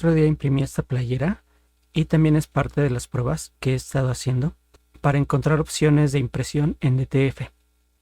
otro día imprimí esta playera y también es parte de las pruebas que he estado haciendo para encontrar opciones de impresión en DTF.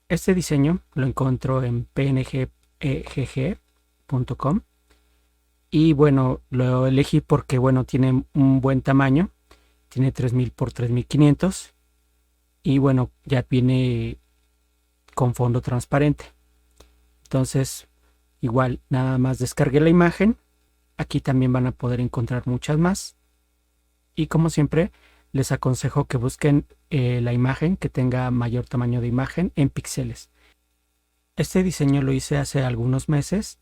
Este diseño lo encuentro en pngegg.com y bueno, lo elegí porque bueno, tiene un buen tamaño, tiene 3000 por 3500 y bueno, ya viene con fondo transparente. Entonces, igual, nada más descargué la imagen. Aquí también van a poder encontrar muchas más. Y como siempre, les aconsejo que busquen la imagen que tenga mayor tamaño de imagen en píxeles. Este diseño lo hice hace algunos meses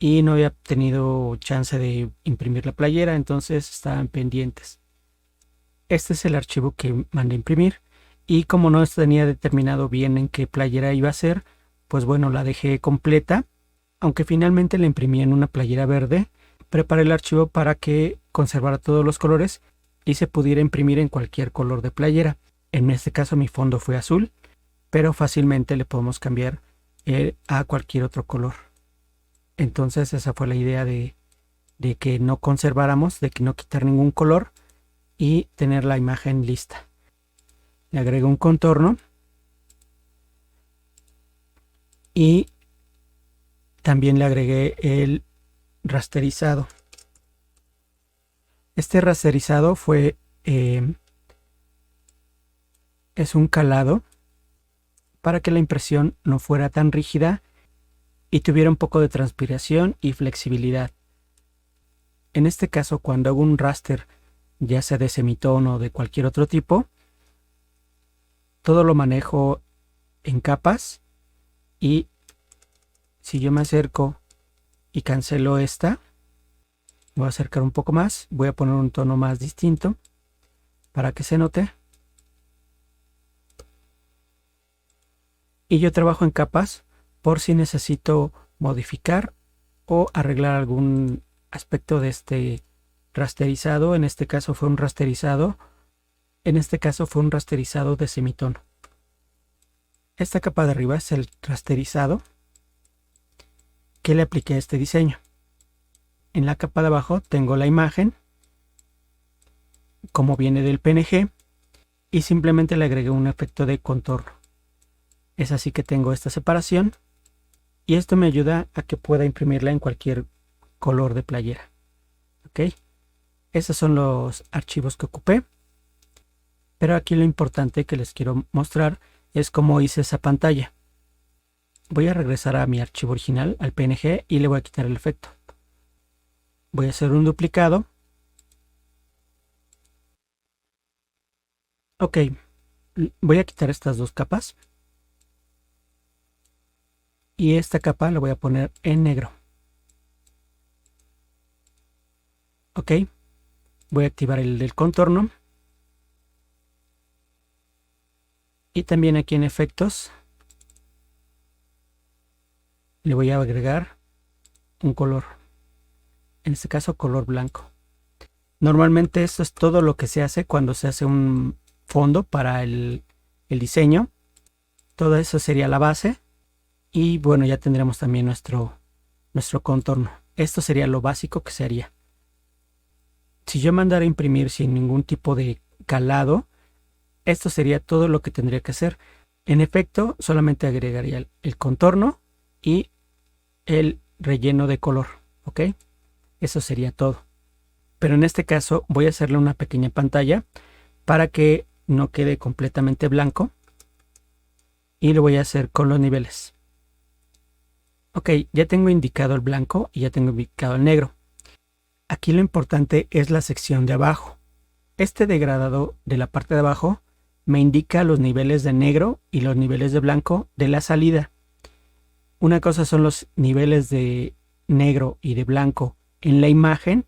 y no había tenido chance de imprimir la playera, entonces estaban pendientes. Este es el archivo que mandé a imprimir y como no tenía determinado bien en qué playera iba a ser, pues bueno, la dejé completa, aunque finalmente la imprimí en una playera verde. Preparé el archivo para que conservara todos los colores y se pudiera imprimir en cualquier color de playera. En este caso mi fondo fue azul, pero fácilmente le podemos cambiar a cualquier otro color. Entonces esa fue la idea de que no conserváramos, de que no quitar ningún color y tener la imagen lista. Le agrego un contorno y también le agregué el rasterizado. Este rasterizado fue es un calado para que la impresión no fuera tan rígida y tuviera un poco de transpiración y flexibilidad. En este caso, cuando hago un raster, ya sea de semitono o de cualquier otro tipo, todo lo manejo en capas y si yo me acerco y cancelo esta, voy a acercar un poco más, voy a poner un tono más distinto para que se note. Y yo trabajo en capas por si necesito modificar o arreglar algún aspecto de este rasterizado. En este caso fue un rasterizado. En este caso fue un rasterizado de semitono. Esta capa de arriba es el rasterizado que le apliqué a este diseño. En la capa de abajo tengo la imagen como viene del PNG y simplemente le agregué un efecto de contorno. Es así que tengo esta separación y esto me ayuda a que pueda imprimirla en cualquier color de playera. Ok, esos son los archivos que ocupé, pero aquí lo importante que les quiero mostrar es cómo hice esa pantalla. Voy a regresar a mi archivo original, al PNG, y le voy a quitar el efecto. Voy a hacer un duplicado. Ok, voy a quitar estas dos capas. Y esta capa la voy a poner en negro. Ok, voy a activar el del contorno. Y también aquí en efectos le voy a agregar un color. En este caso color blanco. Normalmente esto es todo lo que se hace cuando se hace un fondo para el diseño. Todo eso sería la base. Y bueno, ya tendremos también nuestro contorno. Esto sería lo básico que se haría. Si yo mandara a imprimir sin ningún tipo de calado, esto sería todo lo que tendría que hacer. En efecto, solamente agregaría el contorno y el relleno de color. ¿Ok? Eso sería todo. Pero en este caso voy a hacerle una pequeña pantalla para que no quede completamente blanco. Y lo voy a hacer con los niveles. Ok, ya tengo indicado el blanco y ya tengo indicado el negro. Aquí lo importante es la sección de abajo. Este degradado de la parte de abajo me indica los niveles de negro y los niveles de blanco de la salida. Una cosa son los niveles de negro y de blanco en la imagen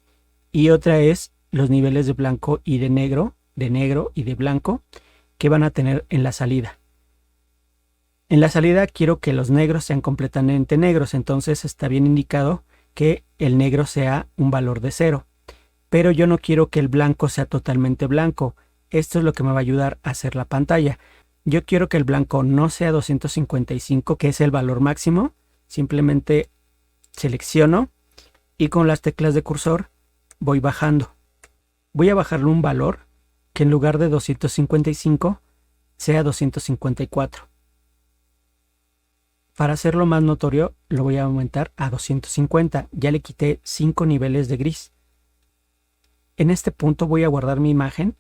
y otra es los niveles de blanco y de negro y de blanco que van a tener en la salida. En la salida quiero que los negros sean completamente negros, entonces está bien indicado que el negro sea un valor de 0. Pero yo no quiero que el blanco sea totalmente blanco. Esto es lo que me va a ayudar a hacer la pantalla. Yo quiero que el blanco no sea 255, que es el valor máximo. Simplemente selecciono y con las teclas de cursor voy bajando. Voy a bajarle un valor que en lugar de 255 sea 254. Para hacerlo más notorio, lo voy a aumentar a 250. Ya le quité 5 niveles de gris. En este punto voy a guardar mi imagen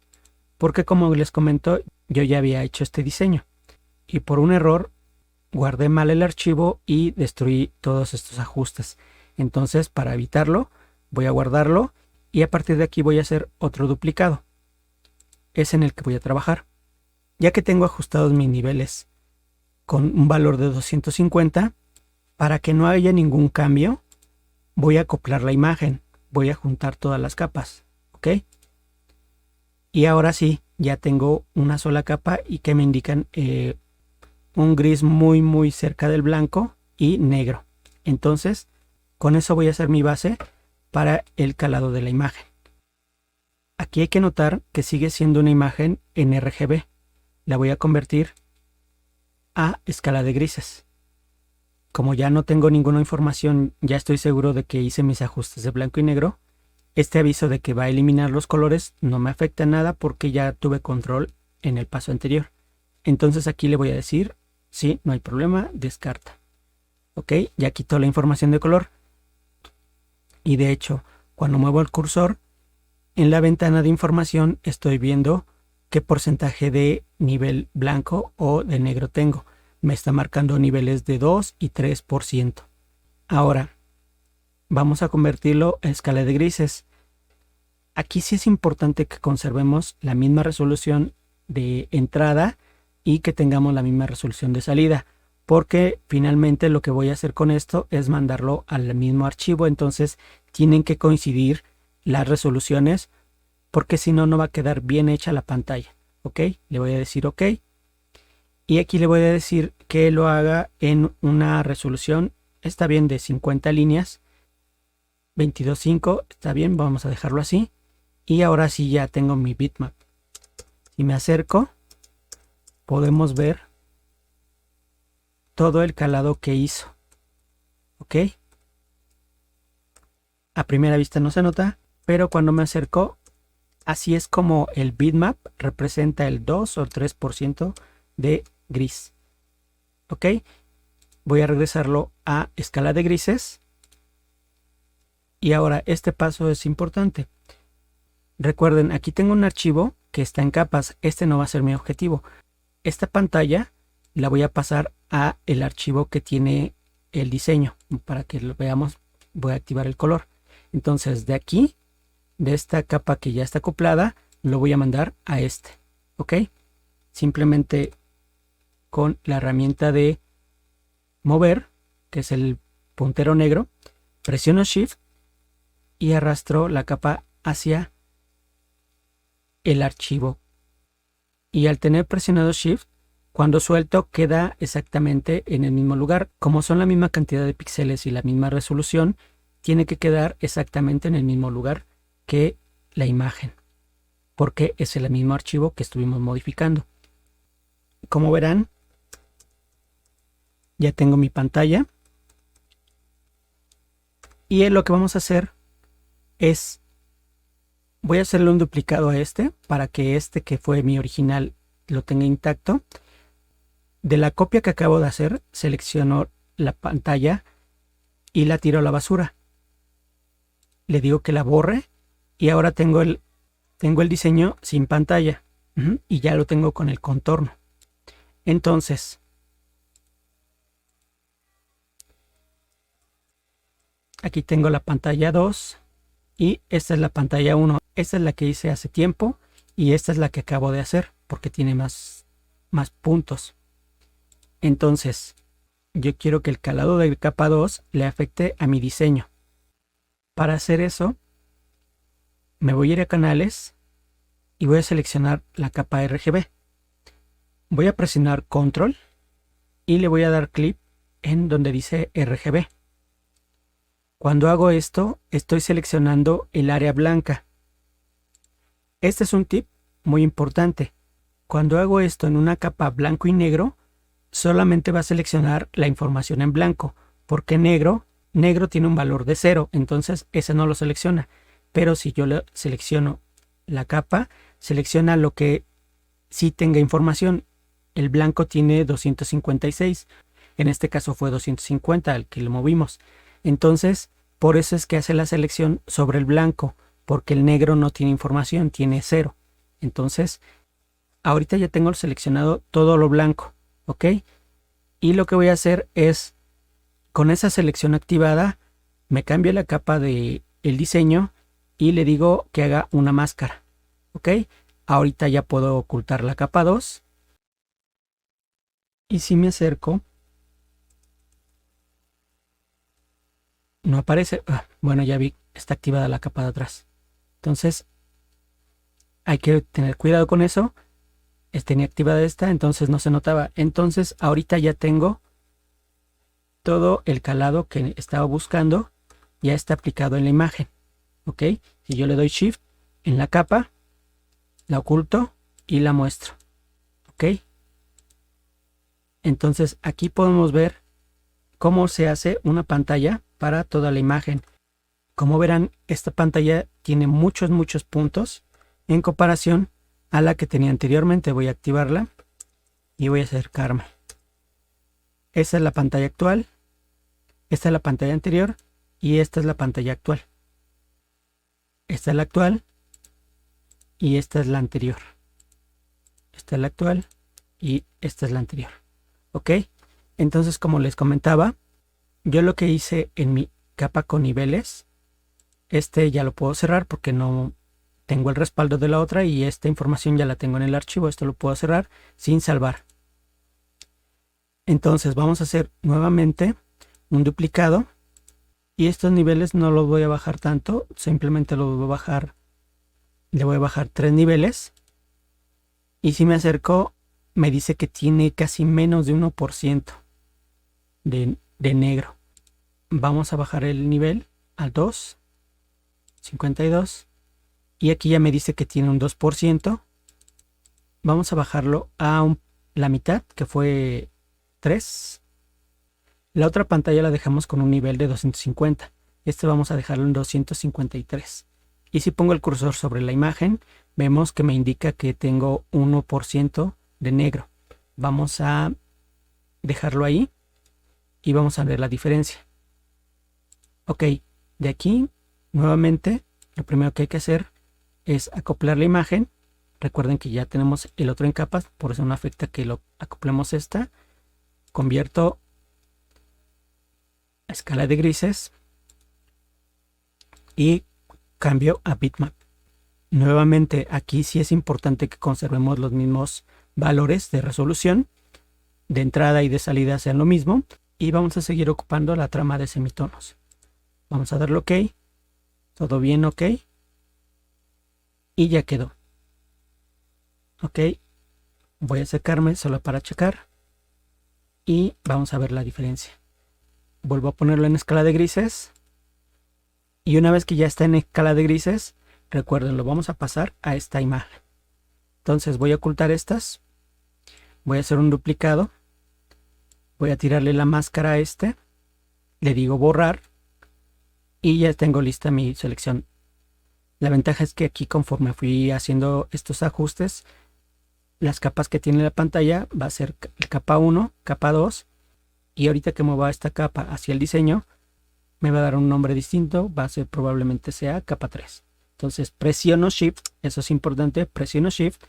porque, como les comento, yo ya había hecho este diseño. Y por un error guardé mal el archivo y destruí todos estos ajustes. Entonces, para evitarlo, voy a guardarlo y a partir de aquí voy a hacer otro duplicado. Es en el que voy a trabajar. Ya que tengo ajustados mis niveles con un valor de 250, para que no haya ningún cambio, voy a acoplar la imagen. Voy a juntar todas las capas. ¿Ok? Y ahora sí, ya tengo una sola capa y que me indican un gris muy cerca del blanco y negro. Entonces, con eso voy a hacer mi base para el calado de la imagen. Aquí hay que notar que sigue siendo una imagen en RGB. La voy a convertir a escala de grises. Como ya no tengo ninguna información, ya estoy seguro de que hice mis ajustes de blanco y negro. Este aviso de que va a eliminar los colores no me afecta nada porque ya tuve control en el paso anterior. Entonces aquí le voy a decir, sí, no hay problema, descarta. Ok, ya quitó la información de color. Y de hecho, cuando muevo el cursor, en la ventana de información estoy viendo qué porcentaje de nivel blanco o de negro tengo. Me está marcando niveles de 2 y 3%. Ahora, vamos a convertirlo a escala de grises. Aquí sí es importante que conservemos la misma resolución de entrada y que tengamos la misma resolución de salida, porque finalmente lo que voy a hacer con esto es mandarlo al mismo archivo. Entonces tienen que coincidir las resoluciones, porque si no, no va a quedar bien hecha la pantalla. Ok, le voy a decir ok. Y aquí le voy a decir que lo haga en una resolución, está bien, de 50 líneas. 22.5, está bien, vamos a dejarlo así. Y ahora sí ya tengo mi bitmap. Si me acerco, podemos ver todo el calado que hizo. Ok. A primera vista no se nota, pero cuando me acerco, así es como el bitmap representa el 2 o el 3% de gris. Ok. Voy a regresarlo a escala de grises. Y ahora este paso es importante. Recuerden, aquí tengo un archivo que está en capas. Este no va a ser mi objetivo. Esta pantalla la voy a pasar a el archivo que tiene el diseño. Para que lo veamos, voy a activar el color. Entonces de aquí, de esta capa que ya está acoplada, lo voy a mandar a este. ¿Ok? Simplemente con la herramienta de mover, que es el puntero negro, presiono Shift y arrastro la capa hacia el archivo. Y al tener presionado Shift, cuando suelto queda exactamente en el mismo lugar. Como son la misma cantidad de píxeles y la misma resolución, tiene que quedar exactamente en el mismo lugar que la imagen, porque es el mismo archivo que estuvimos modificando. Como verán, ya tengo mi pantalla. Y lo que vamos a hacer es, voy a hacerle un duplicado a este, para que este que fue mi original lo tenga intacto. De la copia que acabo de hacer, selecciono la pantalla y la tiro a la basura. Le digo que la borre y ahora tengo el diseño sin pantalla. Y ya lo tengo con el contorno. Entonces, aquí tengo la pantalla 2 y esta es la pantalla 1. Esta es la que hice hace tiempo y esta es la que acabo de hacer porque tiene más puntos. Entonces, yo quiero que el calado de capa 2 le afecte a mi diseño. Para hacer eso, me voy a ir a canales y voy a seleccionar la capa RGB. Voy a presionar Control y le voy a dar clic en donde dice RGB. Cuando hago esto, estoy seleccionando el área blanca. Este es un tip muy importante. Cuando hago esto en una capa blanco y negro, solamente va a seleccionar la información en blanco, porque negro tiene un valor de 0, entonces ese no lo selecciona. pero si yo le selecciono la capa, selecciona lo que sí tenga información. El blanco tiene 256, en este caso fue 250 al que lo movimos. Entonces, por eso es que hace la selección sobre el blanco, porque el negro no tiene información, tiene 0. Entonces, ahorita ya tengo seleccionado todo lo blanco, ¿ok? Y lo que voy a hacer es, con esa selección activada, me cambio la capa del diseño y le digo que haga una máscara, ¿ok? Ahorita ya puedo ocultar la capa 2. Y si me acerco, no aparece. Bueno, ya vi, está activada la capa de atrás. Entonces, hay que tener cuidado con eso. Tenía activada esta, entonces no se notaba. Entonces, ahorita ya tengo todo el calado que estaba buscando. Ya está aplicado en la imagen. ¿Ok? Si yo le doy Shift en la capa, la oculto y la muestro. ¿Ok? Entonces, aquí podemos ver cómo se hace una pantalla para toda la imagen. Como verán, esta pantalla tiene muchos puntos en comparación a la que tenía anteriormente. Voy a activarla y voy a acercarme. Esta es la pantalla actual, esta es la pantalla anterior y esta es la pantalla actual. Esta es la actual y esta es la anterior. Esta es la actual y esta es la anterior. ¿Ok? Entonces, como les comentaba, yo lo que hice en mi capa con niveles, ya lo puedo cerrar porque no tengo el respaldo de la otra y esta información ya la tengo en el archivo. Esto lo puedo cerrar sin salvar. Entonces vamos a hacer nuevamente un duplicado y estos niveles no los voy a bajar tanto, simplemente los voy a bajar, le voy a bajar 3 niveles y si me acerco me dice que tiene casi menos de 1% de negro. Vamos a bajar el nivel al 2, 52 y aquí ya me dice que tiene un 2%. Vamos a bajarlo a la mitad, que fue 3. La otra pantalla la dejamos con un nivel de 250. Vamos a dejarlo en 253. Y si pongo el cursor sobre la imagen, vemos que me indica que tengo 1% de negro. Vamos a dejarlo ahí y vamos a ver la diferencia. Ok, de aquí, nuevamente, lo primero que hay que hacer es acoplar la imagen. Recuerden que ya tenemos el otro en capas, por eso no afecta que lo acoplemos esta. Convierto a escala de grises y cambio a bitmap. Nuevamente, aquí sí es importante que conservemos los mismos valores de resolución. De entrada y de salida sean lo mismo. Y vamos a seguir ocupando la trama de semitonos. Vamos a darle OK. Todo bien, OK. Y ya quedó. Ok. Voy a acercarme solo para checar. Y vamos a ver la diferencia. Vuelvo a ponerlo en escala de grises. Y una vez que ya está en escala de grises, recuerden, lo vamos a pasar a esta imagen. Entonces voy a ocultar estas. Voy a hacer un duplicado. Voy a tirarle la máscara a este. Le digo borrar. Y ya tengo lista mi selección. La ventaja es que aquí, conforme fui haciendo estos ajustes, las capas que tiene la pantalla va a ser capa 1, capa 2. Y ahorita que mueva esta capa hacia el diseño, me va a dar un nombre distinto. Va a ser, probablemente sea capa 3. Entonces presiono Shift, eso es importante, presiono Shift,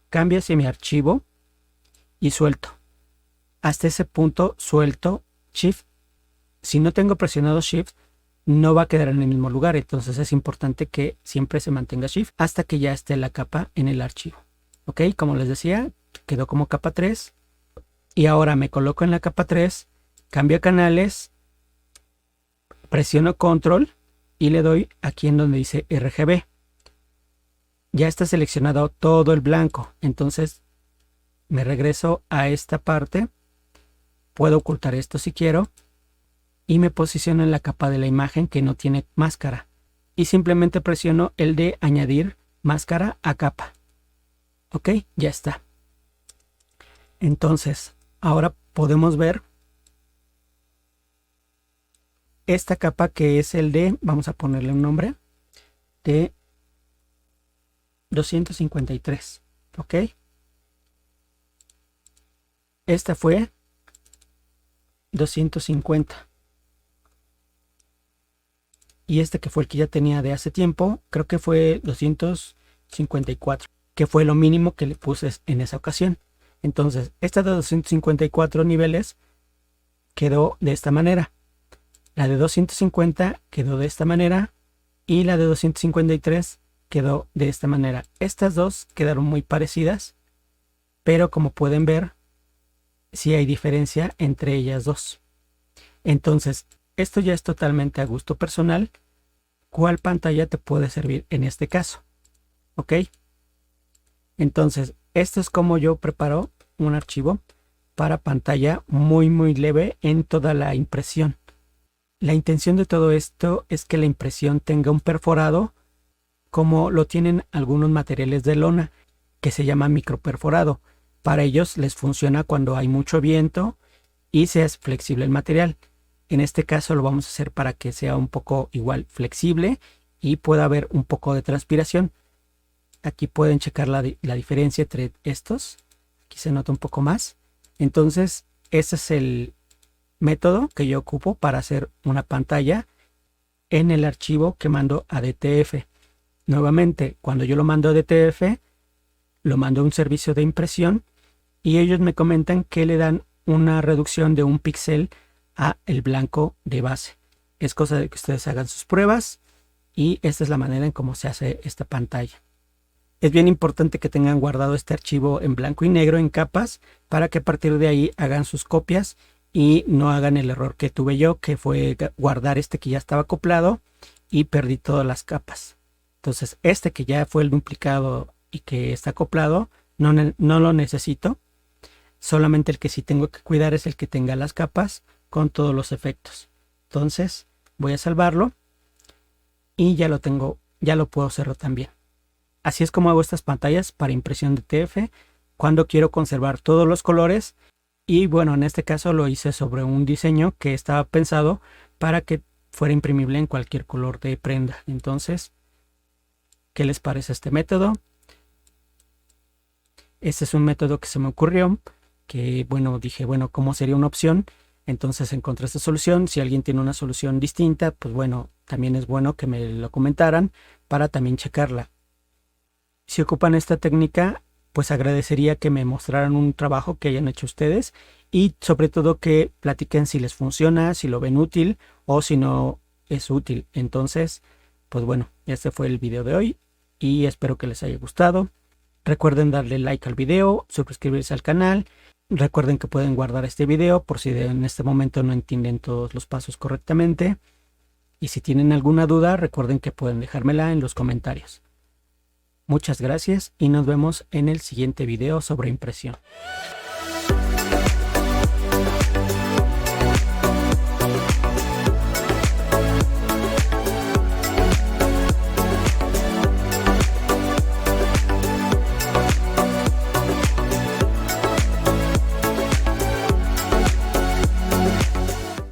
cambio hacia mi archivo y suelto. Hasta ese punto suelto Shift. Si no tengo presionado Shift, no va a quedar en el mismo lugar. Entonces es importante que siempre se mantenga Shift hasta que ya esté la capa en el archivo. Ok, como les decía, quedó como capa 3. Y ahora me coloco en la capa 3, cambio canales, presiono Control y le doy aquí en donde dice RGB. Ya está seleccionado todo el blanco. Entonces me regreso a esta parte. Puedo ocultar esto si quiero. Y me posiciono en la capa de la imagen que no tiene máscara. Y simplemente presiono el de añadir máscara a capa. Ok, ya está. Entonces, ahora podemos ver esta capa que es el de, vamos a ponerle un nombre, de 253. ¿Ok? Esta fue 250. Y este que fue el que ya tenía de hace tiempo, creo que fue 254, que fue lo mínimo que le puse en esa ocasión. Entonces, esta de 254 niveles quedó de esta manera. La de 250 quedó de esta manera y la de 253 quedó de esta manera. Estas dos quedaron muy parecidas, pero como pueden ver, sí hay diferencia entre ellas dos. Entonces, esto ya es totalmente a gusto personal. ¿Cuál pantalla te puede servir en este caso? ¿Ok? Entonces, esto es como yo preparo un archivo para pantalla muy leve en toda la impresión. La intención de todo esto es que la impresión tenga un perforado como lo tienen algunos materiales de lona, que se llama microperforado. Para ellos les funciona cuando hay mucho viento y sea flexible el material. En este caso lo vamos a hacer para que sea un poco igual flexible y pueda haber un poco de transpiración. Aquí pueden checar la diferencia entre estos. Aquí se nota un poco más. Entonces, ese es el método que yo ocupo para hacer una pantalla en el archivo que mando a DTF. Nuevamente, cuando yo lo mando a DTF, lo mando a un servicio de impresión y ellos me comentan que le dan una reducción de 1 píxel a el blanco de base. Es cosa de que ustedes hagan sus pruebas y esta es la manera en cómo se hace esta pantalla. Es bien importante que tengan guardado este archivo en blanco y negro en capas para que a partir de ahí hagan sus copias y no hagan el error que tuve yo, que fue guardar este que ya estaba acoplado y perdí todas las capas. Entonces este que ya fue el duplicado y que está acoplado no lo necesito. Solamente el que sí tengo que cuidar es el que tenga las capas con todos los efectos. Entonces voy a salvarlo y ya lo tengo, ya lo puedo cerrar también. Así es como hago estas pantallas para impresión de TF cuando quiero conservar todos los colores. Y bueno, en este caso lo hice sobre un diseño que estaba pensado para que fuera imprimible en cualquier color de prenda. Entonces, ¿qué les parece este método? Este es un método que se me ocurrió, que bueno, dije, bueno, ¿cómo sería una opción? Entonces encontré esta solución. Si alguien tiene una solución distinta, pues bueno, también es bueno que me lo comentaran para también checarla. Si ocupan esta técnica, pues agradecería que me mostraran un trabajo que hayan hecho ustedes y sobre todo que platiquen si les funciona, si lo ven útil o si no es útil. Entonces, pues bueno, este fue el video de hoy y espero que les haya gustado. Recuerden darle like al video, suscribirse al canal. Recuerden que pueden guardar este video por si en este momento no entienden todos los pasos correctamente. Y si tienen alguna duda, recuerden que pueden dejármela en los comentarios. Muchas gracias y nos vemos en el siguiente video sobre impresión.